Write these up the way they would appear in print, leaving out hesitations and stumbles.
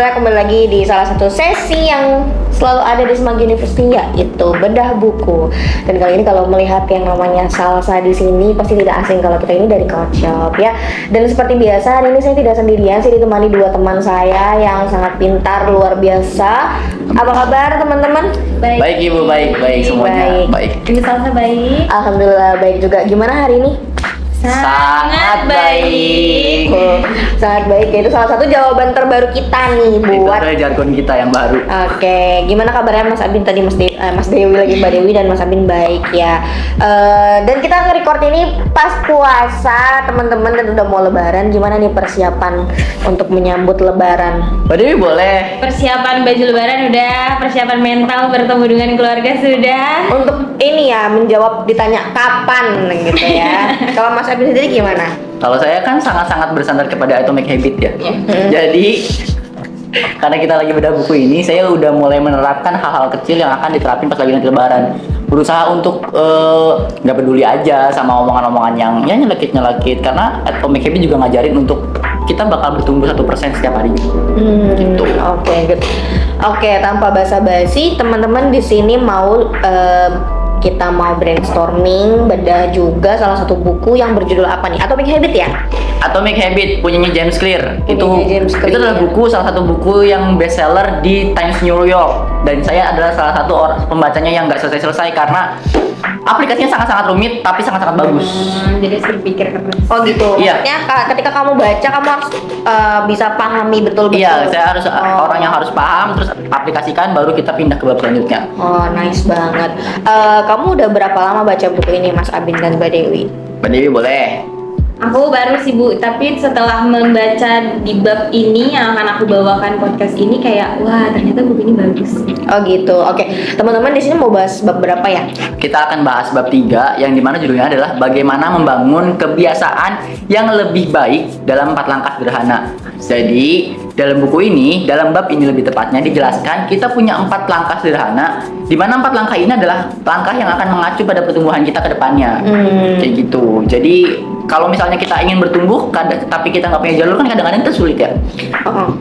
Alhamdulillah kembali lagi di salah satu sesi yang selalu ada di Semanggi University, yaitu bedah buku. Dan kali ini kalau melihat yang namanya Salsa di sini pasti tidak asing kalau kita ini dari Coffee Shop ya. Dan seperti biasa hari ini saya tidak sendirian, saya ditemani dua teman saya yang sangat pintar luar biasa. Apa kabar teman-teman? Baik Ibu, baik semuanya. Baik. Ibu Salsa baik. Alhamdulillah baik juga. Gimana hari ini? Sangat baik. Oh, sangat baik. Itu salah satu jawaban terbaru kita nih Itu buat. adalah jargon kita yang baru. Oke, gimana kabarnya Mas Abin tadi, Mas Dewi lagi, Mbak Dewi dan Mas Abin baik ya. Dan kita nge-record ini pas puasa teman-teman dan udah mau lebaran. Gimana nih persiapan untuk menyambut lebaran? Mbak Dewi boleh. Persiapan baju lebaran udah, persiapan mental bertemu dengan keluarga sudah. Untuk ini ya, menjawab ditanya kapan gitu ya. Kalau Mas Abin sendiri gimana? Kalau saya kan sangat-sangat bersandar kepada Atomic Habit ya. Jadi karena kita lagi bedah buku ini, saya udah mulai menerapkan hal-hal kecil yang akan diterapin pas lagi nanti lebaran. Berusaha untuk nggak peduli aja sama omongan-omongan yang ya nyelekit karena Atomic Habit juga ngajarin untuk kita bakal bertumbuh 1% setiap hari. Gitu. Oke, good. Oke, tanpa basa-basi, teman-teman di sini mau kita mau brainstorming, bedah juga salah satu buku yang berjudul apa nih? Atomic Habit ya? Atomic Habit punyanya James Clear. Punyanya James Clear. Itu adalah buku, salah satu buku yang bestseller di Times New York. Dan saya adalah salah satu orang pembacanya yang nggak selesai karena aplikasinya sangat-sangat rumit tapi sangat-sangat bagus. Jadi harus berpikir keras. Oh gitu. Iya. Maksudnya ketika kamu baca kamu harus bisa pahami betul-betul. Iya, saya harus orang yang harus paham terus aplikasikan baru kita pindah ke bab selanjutnya. Oh, nice banget. Kamu udah berapa lama baca buku ini, Mas Abin dan Mbak Dewi? Mbak Dewi boleh. Aku baru sih Bu, tapi setelah membaca di bab ini yang akan aku bawakan podcast ini kayak wah ternyata buku ini bagus. Oh gitu. Oke. Teman-teman di sini mau bahas bab berapa ya? Kita akan bahas bab 3 yang dimana judulnya adalah bagaimana membangun kebiasaan yang lebih baik dalam 4 langkah sederhana. Jadi dalam buku ini, dalam bab ini lebih tepatnya dijelaskan kita punya 4 langkah sederhana, di mana 4 langkah ini adalah langkah yang akan mengacu pada pertumbuhan kita ke depannya. Kayak gitu. Jadi kalau misalnya kita ingin bertumbuh, tapi kita nggak punya jalur kan kadang-kadang itu sulit ya.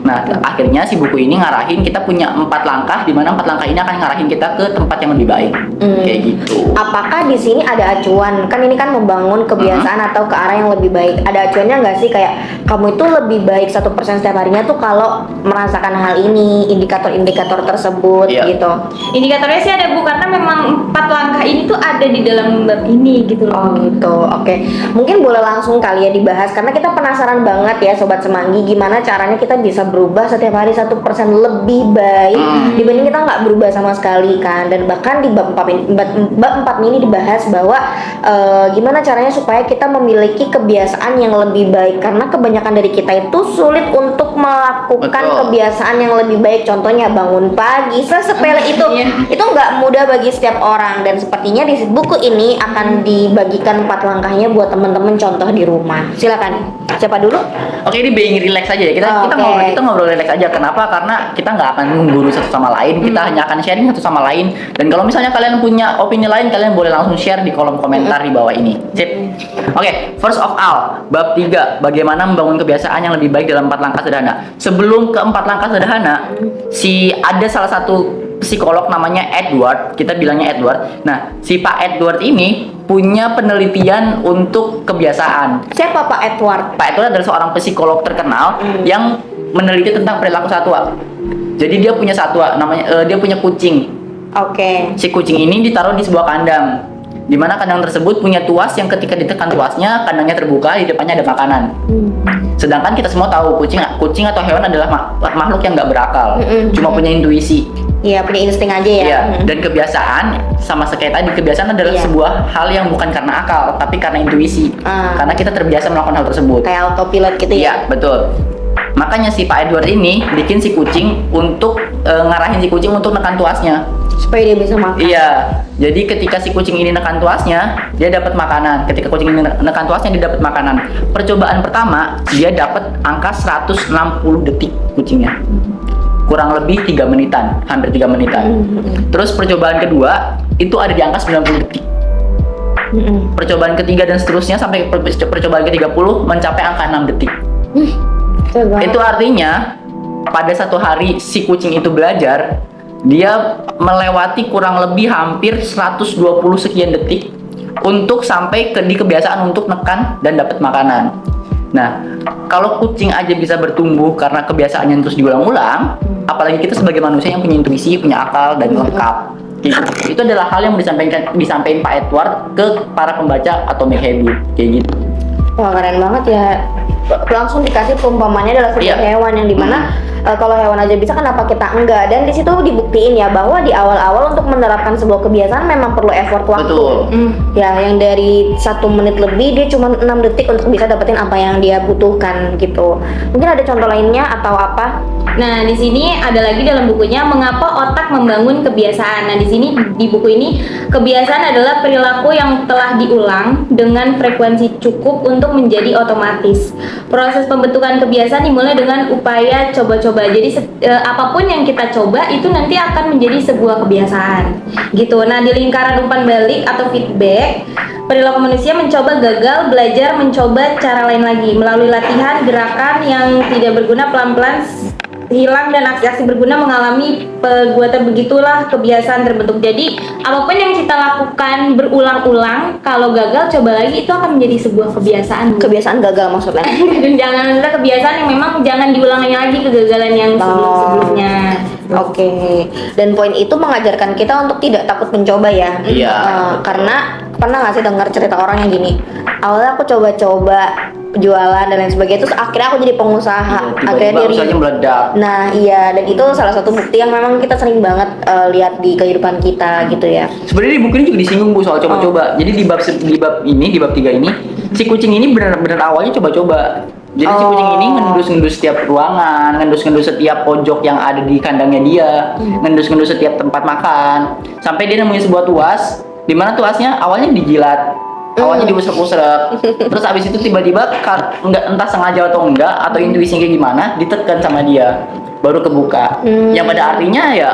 Nah, akhirnya si buku ini ngarahin kita punya 4 langkah, di mana 4 langkah ini akan ngarahin kita ke tempat yang lebih baik. Kayak gitu. Apakah di sini ada acuan? Kan ini kan membangun kebiasaan atau ke arah yang lebih baik. Ada acuannya nggak sih kayak kamu itu lebih baik 1% setiap harinya tuh kalau merasakan hal ini, indikator-indikator tersebut gitu. Indikatornya sih ada Bu, karena memang 4 langkah ini tuh ada di dalam bab ini gitu loh. Oh gitu, oke. Mungkin boleh langsung kali ya dibahas karena kita penasaran banget ya Sobat Semanggi gimana caranya kita bisa berubah setiap hari 1% lebih baik dibanding kita nggak berubah sama sekali kan. Dan bahkan di bab 4 ini dibahas bahwa gimana caranya supaya kita memiliki kebiasaan yang lebih baik karena kebanyakan dari kita itu sulit untuk melakukan kebiasaan yang lebih baik. Contohnya bangun pagi, sesepele itu itu nggak mudah bagi setiap orang dan sepertinya di buku ini akan dibagikan 4 langkahnya buat teman-teman contoh di rumah. Silakan. Siapa dulu? Oke, ini being relax aja ya. Kita ngobrol relax aja. Kenapa? Karena kita nggak akan menggurui satu sama lain. Kita hanya akan sharing satu sama lain. Dan kalau misalnya kalian punya opini lain, kalian boleh langsung share di kolom komentar di bawah ini. Sip. Oke, first of all, bab 3, bagaimana membangun kebiasaan yang lebih baik dalam 4 langkah sederhana. Sebelum ke 4 langkah sederhana, ada salah satu psikolog namanya Edward, kita bilangnya Edward. Nah, si Pak Edward ini punya penelitian untuk kebiasaan. Siapa Pak Edward? Pak Edward adalah seorang psikolog terkenal yang meneliti tentang perilaku satwa. Jadi dia punya satwa, namanya dia punya kucing. Oke. Si kucing ini ditaruh di sebuah kandang, di mana kandang tersebut punya tuas yang ketika ditekan tuasnya, kandangnya terbuka, di depannya ada makanan. Sedangkan kita semua tahu kucing atau hewan adalah makhluk yang nggak berakal, cuma punya intuisi. Iya, punya insting aja ya. Iya, dan kebiasaan sama kayak tadi, kebiasaan adalah sebuah hal yang bukan karena akal, tapi karena intuisi. Karena kita terbiasa melakukan hal tersebut. Kayak autopilot gitu ya. Iya, betul. Makanya si Pak Edward ini bikin si kucing untuk ngarahin si kucing untuk nekan tuasnya. Supaya dia bisa makan. Iya, jadi ketika si kucing ini nekan tuasnya, dia dapat makanan. Ketika kucing ini nekan tuasnya, dia dapat makanan. Percobaan pertama, dia dapat angka 160 detik kucingnya. Kurang lebih 3 menitan, hampir 3 menitan. Terus percobaan kedua, itu ada di angka 90 detik. Percobaan ketiga dan seterusnya sampai percobaan ke-30 mencapai angka 6 detik. Itu artinya pada satu hari si kucing itu belajar, dia melewati kurang lebih hampir 120 sekian detik untuk sampai di kebiasaan untuk nekan dan dapat makanan. Nah, kalau kucing aja bisa bertumbuh karena kebiasaannya terus diulang-ulang, apalagi kita sebagai manusia yang punya intuisi, punya akal dan lengkap. Itu adalah hal yang disampaikan Pak Edward ke para pembaca Atomic Habits kayak gitu. Wah, keren banget ya. Langsung dikasih perumpamannya adalah sebuah hewan yang dimana kalau hewan aja bisa, kenapa kita enggak? Dan di situ dibuktiin ya bahwa di awal-awal untuk menerapkan sebuah kebiasaan memang perlu effort waktu. Betul. Ya, yang dari 1 menit lebih dia cuma 6 detik untuk bisa dapetin apa yang dia butuhkan gitu. Mungkin ada contoh lainnya atau apa? Nah, di sini ada lagi dalam bukunya mengapa otak membangun kebiasaan. Nah, di sini di buku ini kebiasaan adalah perilaku yang telah diulang dengan frekuensi cukup untuk menjadi otomatis. Proses pembentukan kebiasaan dimulai dengan upaya coba-coba. Jadi apapun yang kita coba itu nanti akan menjadi sebuah kebiasaan. Gitu. Nah, di lingkaran umpan balik atau feedback, perilaku manusia mencoba gagal, belajar mencoba cara lain lagi melalui latihan gerakan yang tidak berguna pelan-pelan hilang dan aksi-aksi berguna mengalami perbuatan, begitulah kebiasaan terbentuk. Jadi apapun yang kita lakukan berulang-ulang, kalau gagal coba lagi, itu akan menjadi sebuah kebiasaan. Kebiasaan gagal maksudnya. Jangan ada kebiasaan yang memang jangan diulangi lagi kegagalan yang sebelum-sebelumnya. Oke. Dan poin itu mengajarkan kita untuk tidak takut mencoba ya. Iya. Karena pernah nggak sih dengar cerita orang yang gini, awalnya aku coba-coba jualan dan lain sebagainya, terus akhirnya aku jadi pengusaha, akhirnya usahanya meledak. Nah iya, dan itu salah satu bukti yang memang kita sering banget lihat di kehidupan kita gitu ya. Sebenarnya di buku ini juga disinggung Bu soal coba-coba. Jadi di bab 3 ini, si kucing ini benar-benar awalnya coba-coba. Jadi si kucing ini ngendus-ngendus setiap ruangan, ngendus-ngendus setiap pojok yang ada di kandangnya dia, ngendus-ngendus setiap tempat makan, sampai dia nemuin sebuah tuas, di mana tuasnya awalnya dijilat, awalnya diusrek-usrek, terus abis itu tiba-tiba entah sengaja atau enggak, atau intuisinya kayak gimana, ditekan sama dia, baru kebuka. Yang pada artinya ya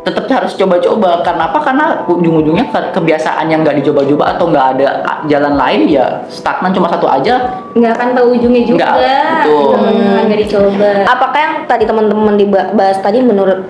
tetap harus coba-coba. Karena apa? Karena ujung-ujungnya kebiasaan yang nggak dicoba-coba atau nggak ada jalan lain ya stagnan, cuma satu aja. Nggak akan tahu ujungnya juga. Betul. Nggak dicoba. Apakah yang tadi teman-teman dibahas tadi menurut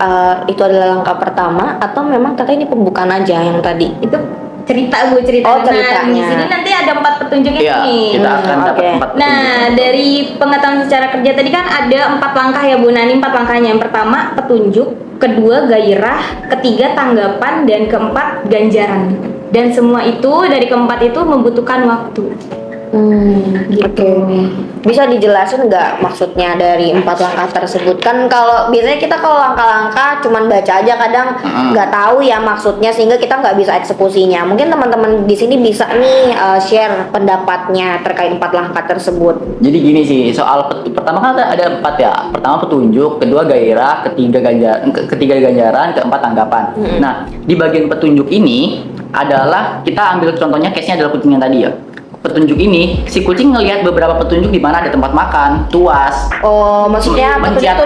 itu adalah langkah pertama, atau memang katanya ini pembukaan aja yang tadi? Itu cerita Bu, cerita. Oh, Nah, ceritanya. di sini nanti ada 4 petunjuknya Iya, nih. kita akan dapat 4 petunjuk. Nah, dari pengetahuan secara kerja tadi kan ada 4 langkah ya Bu. Nah, ini 4 langkahnya. Yang pertama petunjuk, kedua gairah, ketiga tanggapan, dan keempat ganjaran. Dan semua itu dari keempat itu membutuhkan waktu. Oke. Bisa dijelasin nggak maksudnya dari 4 langkah tersebut? Kan kalau biasanya kita kalau langkah-langkah cuman baca aja, kadang nggak tahu ya maksudnya, sehingga kita nggak bisa eksekusinya. Mungkin teman-teman di sini bisa nih share pendapatnya terkait 4 langkah tersebut. Jadi gini sih, soal pertama kan ada 4 ya. Pertama petunjuk, kedua gairah, ketiga ganjaran, keempat tanggapan. Nah, di bagian petunjuk ini adalah kita ambil contohnya, case-nya adalah kucing yang tadi ya. Petunjuk ini, si kucing ngelihat beberapa petunjuk di mana ada tempat makan, tuas. Oh, maksudnya petunjuk itu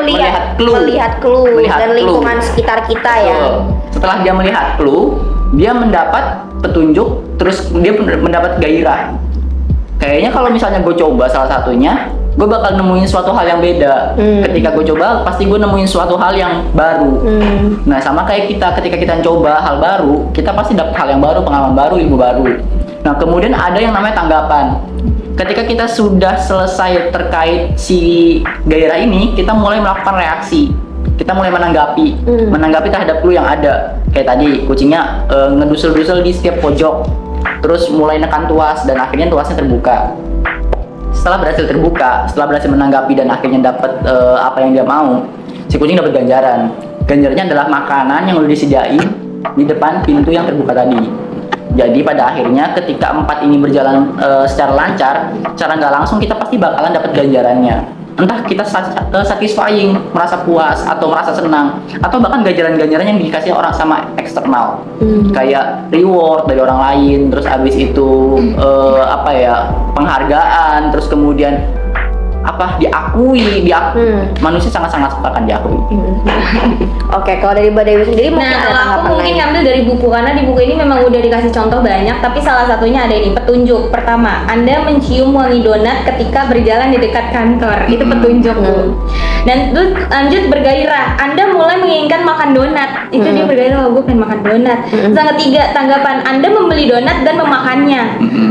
melihat clue dan lingkungan sekitar kita ya. Setelah dia melihat clue, dia mendapat petunjuk, terus dia mendapat gairah. Kayaknya kalau misalnya gue coba salah satunya, gue bakal nemuin suatu hal yang beda. Ketika gue coba, pasti gue nemuin suatu hal yang baru. Nah, sama kayak ketika kita coba hal baru, kita pasti dapat hal yang baru, pengalaman baru, ilmu baru. Nah, kemudian ada yang namanya tanggapan. Ketika kita sudah selesai terkait si gairah ini, kita mulai melakukan reaksi. Kita mulai menanggapi terhadap clue yang ada. Kayak tadi, kucingnya ngedusel-dusel di setiap pojok, terus mulai nekan tuas, dan akhirnya tuasnya terbuka. Setelah berhasil terbuka, setelah berhasil menanggapi dan akhirnya dapat apa yang dia mau, si kucing dapat ganjaran. Ganjarannya adalah makanan yang udah disediain di depan pintu yang terbuka tadi. Jadi pada akhirnya ketika 4 ini berjalan secara lancar, secara nggak langsung kita pasti bakalan dapat ganjarannya. Entah kita satisfying, merasa puas atau merasa senang, atau bahkan ganjaran-ganjaran yang dikasih orang sama eksternal, kayak reward dari orang lain, terus abis itu penghargaan, terus kemudian diakui. Manusia sangat-sangat suka akan diakui. Oke, kalau dari Mbak Dewi sendiri mungkin Nah, ada kalau aku tanggapan mungkin lain. ngambil dari buku, karena di buku ini memang udah dikasih contoh banyak, tapi salah satunya ada ini, petunjuk. Pertama, Anda mencium wangi donat ketika berjalan di dekat kantor. Itu petunjuk, Bu. Dan terus lanjut bergairah. Anda mulai menginginkan makan donat. Itu dia bergairah, gue pengen makan donat. Terus yang ketiga, tanggapan Anda membeli donat dan memakannya.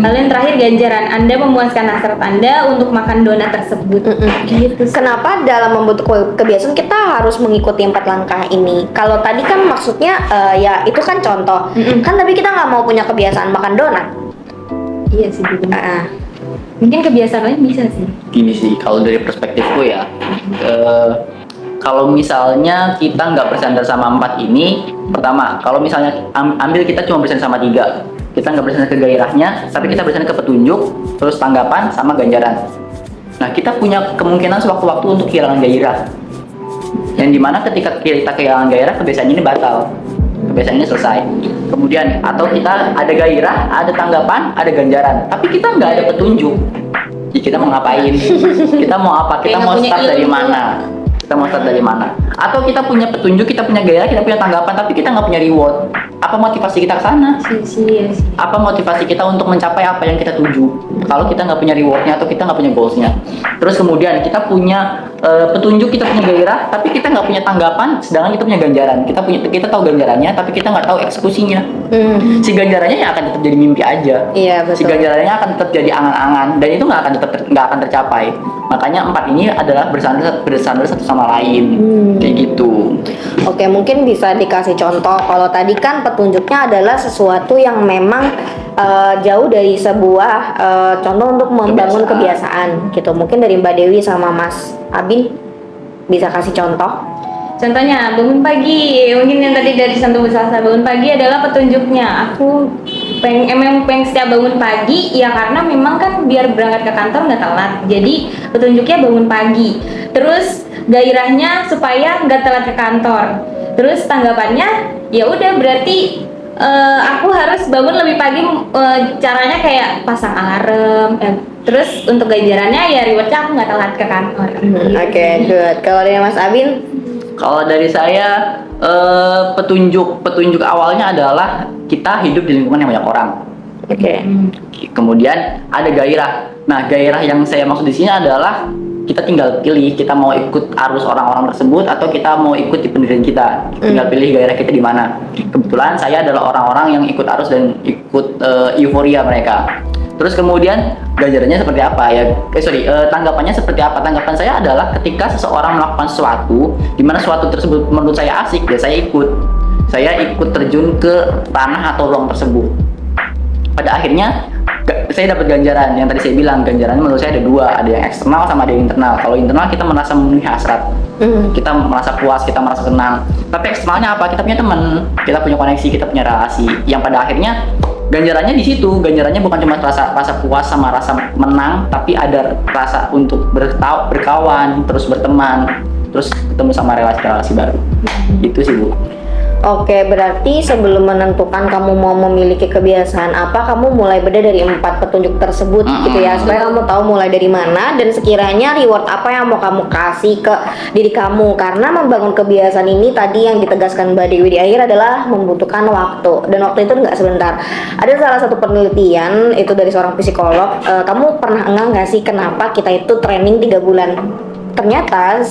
Lalu yang terakhir, ganjaran. Anda memuaskan hasrat Anda untuk makan donat tersebut. Gitu. Kenapa dalam membentuk kebiasaan kita harus mengikuti 4 langkah ini? Kalau tadi kan maksudnya ya itu kan contoh. Kan tapi kita nggak mau punya kebiasaan makan donat. Iya sih, Bu. Ah, Mungkin kebiasaan lain bisa sih. Gini sih, kalau dari perspektifku ya, kalau misalnya kita nggak bersandar sama 4 ini, pertama, kalau misalnya ambil kita cuma bersandar sama 3, kita nggak bersandar ke gairahnya, tapi kita bersandar ke petunjuk, terus tanggapan sama ganjaran. Nah, kita punya kemungkinan sewaktu-waktu untuk kehilangan gairah. Yang dimana ketika kita kehilangan gairah, kebiasaan ini batal, kebiasaan ini selesai. Kemudian atau kita ada gairah, ada tanggapan, ada ganjaran, tapi kita nggak ada petunjuk. Ya, kita mau ngapain? Kita mau apa? Kita Kayak mau nggak punya start dari ilmu. mana? Kita mau start dari mana? Atau kita punya petunjuk, kita punya gairah, kita punya tanggapan, tapi kita nggak punya reward. Apa motivasi kita ke sana? Iya sih. Apa motivasi kita untuk mencapai apa yang kita tuju? Kalau kita nggak punya rewardnya atau kita nggak punya goalsnya. Terus kemudian kita punya petunjuk, kita punya gairah, tapi kita nggak punya tanggapan, sedangkan kita punya ganjaran. Kita tahu ganjarannya, tapi kita nggak tahu eksekusinya. Si ganjarannya yang akan tetap jadi mimpi aja. Iya, Si betul. ganjarannya akan tetap jadi angan-angan, dan itu nggak akan tercapai. Makanya 4 ini adalah bersandar satu sama lain, kayak gitu. Oke, mungkin bisa dikasih contoh. Kalau tadi kan petunjuknya adalah sesuatu yang memang jauh dari sebuah contoh untuk membangun kebiasaan gitu. Mungkin dari Mbak Dewi sama Mas Abin bisa kasih contoh. Contohnya bangun pagi, mungkin yang tadi dari Santo Besasa, bangun pagi adalah petunjuknya. Aku emang pengen setiap bangun pagi ya, karena memang kan biar berangkat ke kantor nggak telat. Jadi petunjuknya bangun pagi. Terus gairahnya supaya nggak telat ke kantor. Terus tanggapannya ya udah berarti aku harus bangun lebih pagi. Caranya kayak pasang alarm. Terus untuk ganjarannya ya rewardnya aku nggak telat ke kantor. Oke, good. Kalau dari Mas Abin? Kalau dari saya, petunjuk awalnya adalah kita hidup di lingkungan yang banyak orang. Oke. Kemudian ada gairah. Nah, gairah yang saya maksud di sini adalah kita tinggal pilih, kita mau ikut arus orang-orang tersebut atau kita mau ikut di pendirian kita. Tinggal pilih gairah kita di mana. Kebetulan saya adalah orang-orang yang ikut arus dan ikut euforia mereka. Terus kemudian ganjarannya seperti apa ya? Tanggapannya seperti apa? Tanggapan saya adalah ketika seseorang melakukan sesuatu, di mana sesuatu tersebut menurut saya asik, ya saya ikut. Saya ikut terjun ke tanah atau ruang tersebut. Pada akhirnya saya dapat ganjaran. Yang tadi saya bilang, ganjarannya menurut saya ada 2, ada yang eksternal sama ada yang internal. Kalau internal kita merasa memenuhi hasrat, kita merasa puas, kita merasa senang. Tapi eksternalnya apa? Kita punya teman, kita punya koneksi, kita punya relasi. Yang pada akhirnya ganjarannya di situ. Ganjarannya bukan cuma rasa puas sama rasa menang, tapi ada rasa untuk berkawan, terus berteman, terus ketemu sama relasi-relasi baru. Itu sih, Bu. Oke, berarti sebelum menentukan kamu mau memiliki kebiasaan apa, kamu mulai beda dari 4 petunjuk tersebut gitu ya, supaya kamu tahu mulai dari mana dan sekiranya reward apa yang mau kamu kasih ke diri kamu. Karena membangun kebiasaan ini tadi yang ditegaskan Mbak Dewi di akhir adalah membutuhkan waktu, dan waktu itu nggak sebentar. Ada salah satu penelitian itu dari seorang psikolog. Kamu pernah nggak sih kenapa kita itu training 3 bulan? Ternyata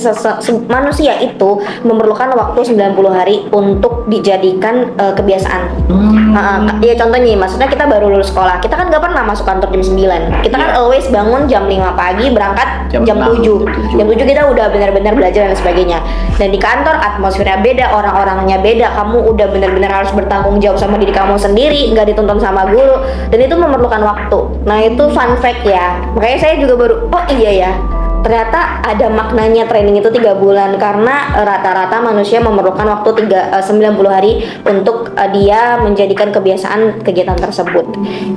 manusia itu memerlukan waktu 90 hari untuk dijadikan kebiasaan. Ya contohnya, maksudnya kita baru lulus sekolah, kita kan gak pernah masuk kantor jam 9. Kita kan always bangun jam 5 pagi, berangkat jam 7. Jam 7 kita udah benar-benar belajar dan sebagainya. Dan di kantor atmosfernya beda, orang-orangnya beda, kamu udah benar-benar harus bertanggung jawab sama diri kamu sendiri, nggak dituntun sama guru, dan itu memerlukan waktu. Nah itu fun fact ya, makanya saya juga baru, oh iya ya, ternyata ada maknanya training itu 3 bulan, karena rata-rata manusia memerlukan waktu 90 hari untuk dia menjadikan kebiasaan kegiatan tersebut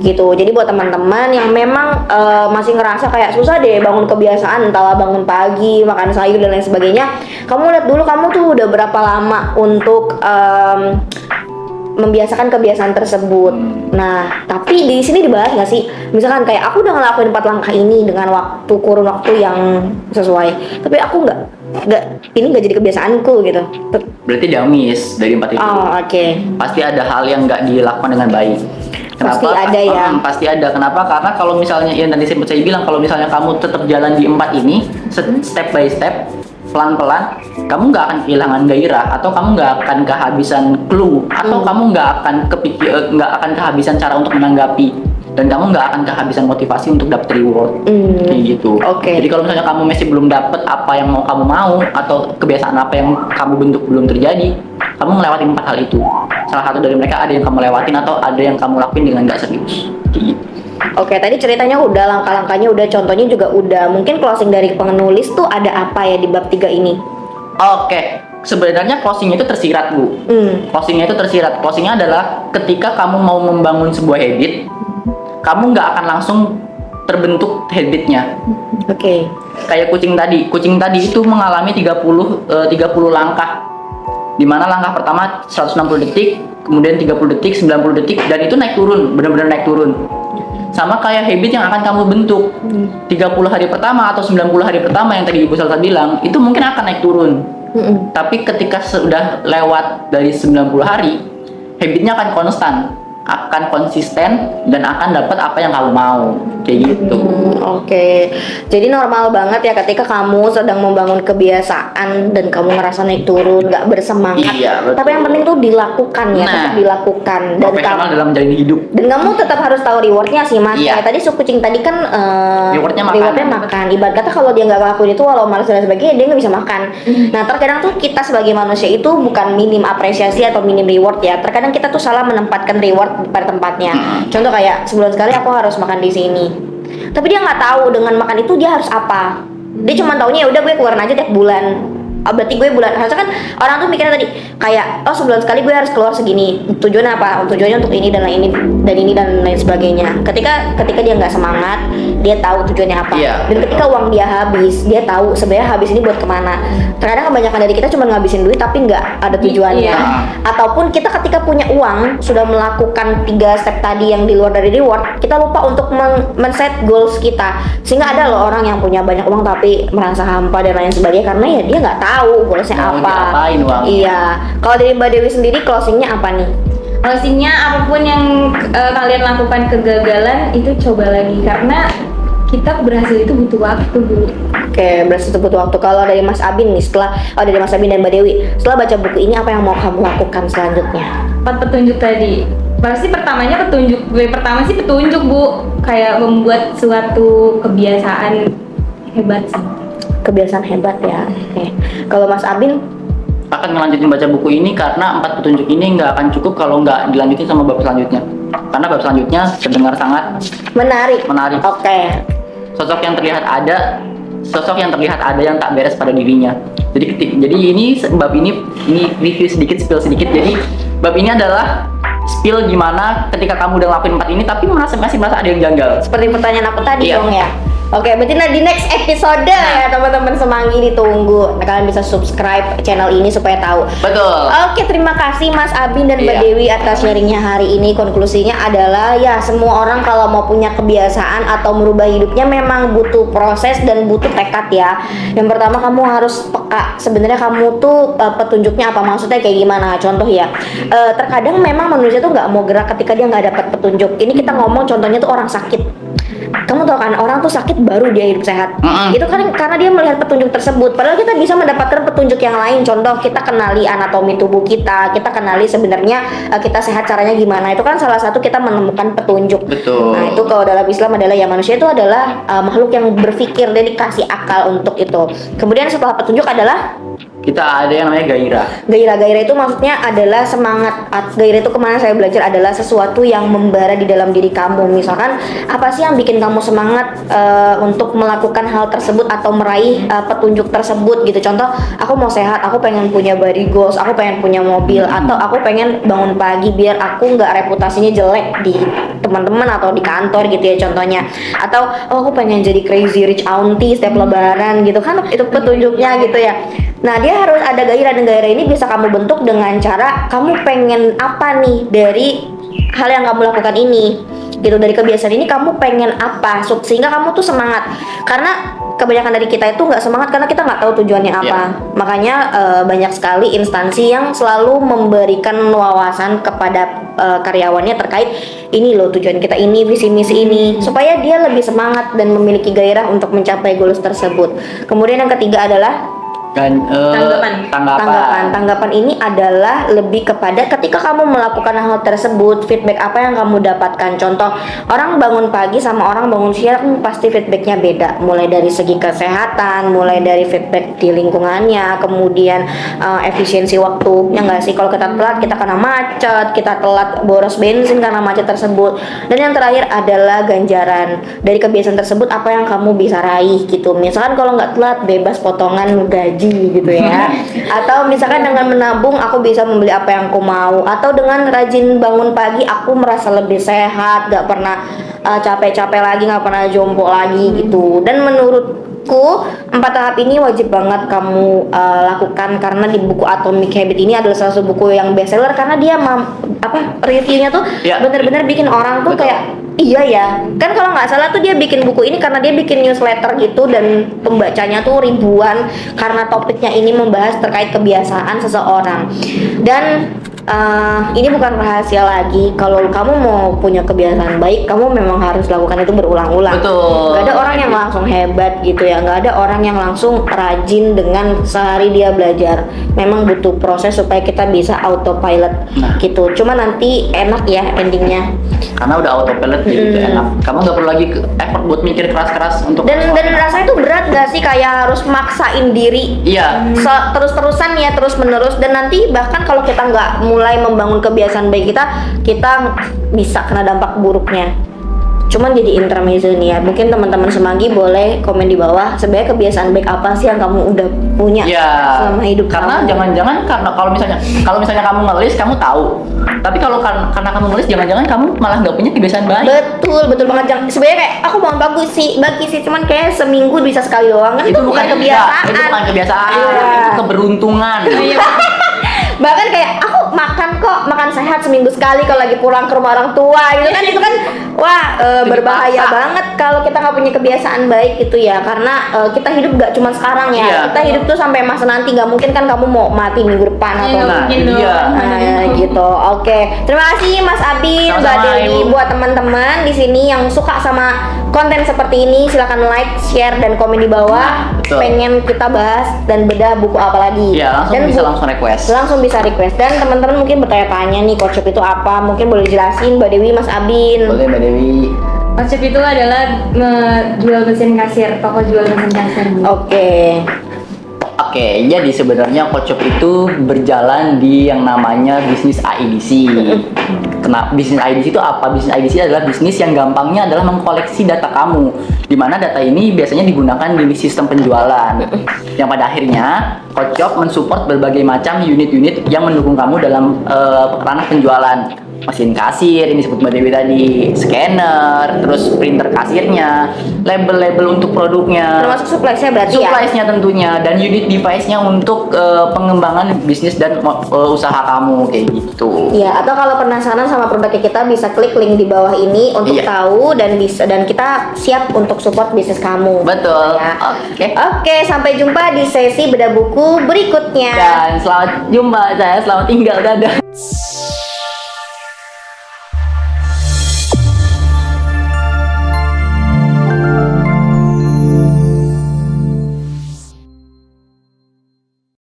gitu. Jadi buat teman-teman yang memang masih ngerasa kayak susah deh bangun kebiasaan, entahlah bangun pagi, makan sayur dan lain sebagainya, kamu lihat dulu kamu tuh udah berapa lama untuk membiasakan kebiasaan tersebut. Nah, tapi di sini dibahas nggak sih? Misalkan kayak aku udah ngelakuin 4 langkah ini dengan kurun waktu yang sesuai, tapi aku ini nggak jadi kebiasaanku gitu. Berarti dia miss dari 4 itu. Oh, oke. Pasti ada hal yang nggak dilakukan dengan baik. Pasti ada ya. Pasti ada. Kenapa? Karena kalau misalnya yang tadi saya bilang, kalau misalnya kamu tetap jalan di 4 ini step by step, pelan-pelan, kamu nggak akan kehilangan gairah, atau kamu nggak akan kehabisan clue, atau kamu nggak akan kehabisan cara untuk menanggapi, dan kamu nggak akan kehabisan motivasi untuk dapat reward. Kayak gitu. Oke. Jadi kalau misalnya kamu masih belum dapat apa yang kamu mau, atau kebiasaan apa yang kamu bentuk belum terjadi, kamu melewati 4 hal itu. Salah satu dari mereka ada yang kamu lewatin, atau ada yang kamu lakuin dengan nggak serius. Kayak gitu. Oke, tadi ceritanya udah, langkah-langkahnya udah, contohnya juga udah. Mungkin closing dari penulis tuh ada apa ya di bab 3 ini? Oke, sebenarnya closingnya itu tersirat, Bu. Closingnya itu tersirat. Closingnya adalah ketika kamu mau membangun sebuah habit, kamu nggak akan langsung terbentuk habitnya. Oke. Kayak kucing tadi itu mengalami 30 langkah. Di mana langkah pertama 160 detik, kemudian 30 detik, 90 detik, dan itu naik turun, benar-benar naik turun. Sama kayak habit yang akan kamu bentuk 30 hari pertama atau 90 hari pertama yang tadi Ibu Salsa bilang, itu mungkin akan naik turun. Tapi ketika sudah lewat dari 90 hari, habitnya akan konstan, akan konsisten, dan akan dapat apa yang kamu mau. Kayak gitu. Oke. Jadi normal banget ya ketika kamu sedang membangun kebiasaan dan kamu ngerasa naik turun, nggak bersemangat. Iya, betul. Tapi yang penting tuh dilakukan ya, Nah, tetap dilakukan. Dan Profesional kamu dalam menjalani hidup. Dan kamu tetap harus tahu rewardnya sih, Mas. Iya. Kayak tadi suku kucing tadi kan Rewardnya makan. Ibarat kata kalau dia nggak ngelakuin itu, walau malas dan sebagainya, dia nggak bisa makan. Nah, terkadang tuh kita sebagai manusia itu bukan minim apresiasi atau minim reward ya. Terkadang kita tuh salah menempatkan reward pada tempatnya. Contoh kayak sebulan sekali aku harus makan di sini. Tapi dia nggak tahu dengan makan itu dia harus apa. Dia cuma taunya ya udah gue keluarin aja tiap bulan. Berarti gue harusnya kan orang tuh mikirnya tadi kayak sebulan sekali gue harus keluar segini, tujuannya apa? Tujuannya untuk ini dan lain sebagainya. Ketika dia nggak semangat, dia tahu tujuannya apa. Dan ketika uang dia habis, dia tahu sebenarnya habis ini buat kemana. Terkadang kebanyakan dari kita cuma ngabisin duit tapi nggak ada tujuannya. Ataupun kita ketika punya uang sudah melakukan 3 step tadi yang di luar dari reward, kita lupa untuk men-set goals kita. Sehingga ada loh orang yang punya banyak uang tapi merasa hampa dan lain sebagainya karena ya dia nggak tahu goalsnya apa. Iya. Kalau dari Mbak Dewi sendiri closingnya apa nih? Closingnya apapun yang kalian lakukan kegagalan itu coba lagi, karena kita berhasil itu butuh waktu dulu. Oke, berhasil butuh waktu. Kalau dari Mas Abin nih, dari Mas Abin dan Mbak Dewi, setelah baca buku ini apa yang mau kamu lakukan selanjutnya? 4 petunjuk tadi. Pasti pertamanya petunjuk. Pertama sih petunjuk, Bu. Kayak membuat suatu kebiasaan hebat sih. Kebiasaan hebat ya. Oke. Kalau Mas Abin akan ngelanjutin baca buku ini karena 4 petunjuk ini nggak akan cukup kalau nggak dilanjutin sama bab selanjutnya. Karena bab selanjutnya terdengar sangat menarik. Oke. Sosok yang terlihat ada yang tak beres pada dirinya. Jadi ini bab ini review sedikit, spill sedikit. Jadi bab ini adalah spill gimana ketika kamu udah ngelakuin 4 ini tapi masih merasa ada yang janggal. Seperti pertanyaan aku tadi dong ya. Oke, berarti di next episode ya teman-teman Semanggi ditunggu. Nah, kalian bisa subscribe channel ini supaya tahu. Betul. Oke, terima kasih Mas Abin dan Mbak Dewi atas sharingnya hari ini. Konklusinya adalah ya semua orang kalau mau punya kebiasaan atau merubah hidupnya memang butuh proses dan butuh tekad ya. Yang pertama kamu harus peka. Sebenarnya kamu tuh petunjuknya apa, maksudnya kayak gimana? Contoh ya, terkadang memang manusia tuh nggak mau gerak ketika dia nggak dapat petunjuk. Ini kita ngomong contohnya tuh orang sakit. Kamu tahu kan orang tuh sakit baru dia hidup sehat. Itu kan karena dia melihat petunjuk tersebut. Padahal kita bisa mendapatkan petunjuk yang lain. Contoh kita kenali anatomi tubuh kita kenali sebenarnya kita sehat caranya gimana. Itu kan salah satu kita menemukan petunjuk. Betul. Nah itu kalau dalam Islam adalah ya manusia itu adalah makhluk yang berpikir dan dikasih akal untuk itu. Kemudian setelah petunjuk adalah kita ada yang namanya gairah. Gairah itu maksudnya adalah semangat. Gairah itu kemana saya belajar adalah sesuatu yang membara di dalam diri kamu. Misalkan apa sih yang bikin kamu semangat untuk melakukan hal tersebut atau meraih petunjuk tersebut gitu. Contoh, aku mau sehat, aku pengen punya body goals, aku pengen punya mobil, atau aku pengen bangun pagi biar aku nggak reputasinya jelek di teman-teman atau di kantor gitu ya contohnya. Atau oh aku pengen jadi crazy rich auntie setiap lebaran gitu kan, itu petunjuknya gitu ya. Nah, dia harus ada gairah, dan gairah ini bisa kamu bentuk dengan cara kamu pengen apa nih dari hal yang kamu lakukan ini. Gitu, dari kebiasaan ini kamu pengen apa, sehingga kamu tuh semangat. Karena kebanyakan dari kita itu nggak semangat karena kita nggak tahu tujuannya apa. Makanya banyak sekali instansi yang selalu memberikan wawasan kepada karyawannya terkait ini loh tujuan kita ini, visi misi ini, supaya dia lebih semangat dan memiliki gairah untuk mencapai goals tersebut. Kemudian yang ketiga adalah tanggapan ini adalah lebih kepada ketika kamu melakukan hal tersebut, feedback apa yang kamu dapatkan. Contoh, orang bangun pagi sama orang bangun siang pasti feedbacknya beda, mulai dari segi kesehatan, mulai dari feedback di lingkungannya, kemudian efisiensi waktu. Ya nggak sih, kalau kita telat kita kena macet, kita telat boros bensin karena macet tersebut. Dan yang terakhir adalah ganjaran dari kebiasaan tersebut, apa yang kamu bisa raih gitu. Misalkan kalau nggak telat bebas potongan gaji gitu ya. Atau misalkan dengan menabung aku bisa membeli apa yang aku mau. Atau dengan rajin bangun pagi aku merasa lebih sehat, gak pernah capek-capek lagi, gak pernah jompo lagi gitu. Dan menurutku 4 tahap ini wajib banget kamu lakukan, karena di buku Atomic Habit ini adalah salah satu buku yang bestseller karena dia reviewnya tuh bener-bener bikin orang tuh kayak iya ya, kan kalau nggak salah tuh dia bikin buku ini karena dia bikin newsletter gitu, dan pembacanya tuh ribuan karena topiknya ini membahas terkait kebiasaan seseorang. Dan ini bukan rahasia lagi, kalau kamu mau punya kebiasaan baik, kamu memang harus lakukan itu berulang-ulang. Betul. Gak ada orang yang langsung hebat gitu ya, gak ada orang yang langsung rajin dengan sehari dia belajar. Memang butuh proses supaya kita bisa autopilot gitu. Cuma nanti enak ya endingnya. Karena udah autopilot gitu enak. Kamu nggak perlu lagi effort buat mikir keras-keras untuk dan rasanya itu berat gak sih, kayak harus maksain diri terus-terusan ya, terus-menerus. Dan nanti bahkan kalau kita nggak mulai membangun kebiasaan baik kita bisa kena dampak buruknya. Cuman jadi intermezzo nih ya, mungkin teman-teman Semanggi boleh komen di bawah sebenarnya kebiasaan baik apa sih yang kamu udah punya selama hidup karena kamu. jangan-jangan karena kalau misalnya kamu ngelis kamu tahu, tapi kalau karena kamu ngelis jangan-jangan kamu malah nggak punya kebiasaan baik. Betul banget. Sebenarnya kayak aku mau bagi sih, cuman kayak seminggu bisa sekali doang kan, itu bukan kebiasaan. itu bukan kebiasaan, itu keberuntungan. Bahkan kayak aku makan sehat seminggu sekali kalau lagi pulang ke rumah orang tua gitu kan, itu kan berbahaya banget kalau kita nggak punya kebiasaan baik gitu ya. Karena kita hidup gak cuma sekarang ya, kita hidup tuh sampai masa nanti. Nggak mungkin kan kamu mau mati minggu depan atau gitu. Oke, terima kasih Mas Abin, Mbak Dewi. Buat teman-teman di sini yang suka sama konten seperti ini, silakan like, share, dan komen di bawah. Pengen kita bahas dan bedah buku apa lagi? Langsung bisa request. Dan teman-teman mungkin bertanya-tanya nih, Coach itu apa? Mungkin boleh jelasin Mbak Dewi, Mas Abin. Boleh Mbak Dewi. Coach itu adalah jual mesin kasir, toko jual mesin kasir. Oke, jadi sebenarnya Coach itu berjalan di yang namanya bisnis IDC. Kenapa bisnis IDC itu apa? Bisnis IDC adalah bisnis yang gampangnya adalah mengkoleksi data kamu, di mana data ini biasanya digunakan di sistem penjualan. Yang pada akhirnya Coach mensupport berbagai macam unit-unit yang mendukung kamu dalam ranah penjualan. Mesin kasir, ini disebut Mbak Dewi tadi, scanner, terus printer kasirnya, label-label untuk produknya, termasuk supplies-nya berarti supplies-nya tentunya, dan unit device-nya untuk pengembangan bisnis dan usaha kamu kayak gitu. Ya, atau kalau penasaran sama produknya kita bisa klik link di bawah ini untuk tahu dan kita siap untuk support bisnis kamu. Betul. Ya. Oke, sampai jumpa di sesi bedah buku berikutnya. Dan selamat jumpa, selamat tinggal, dadah.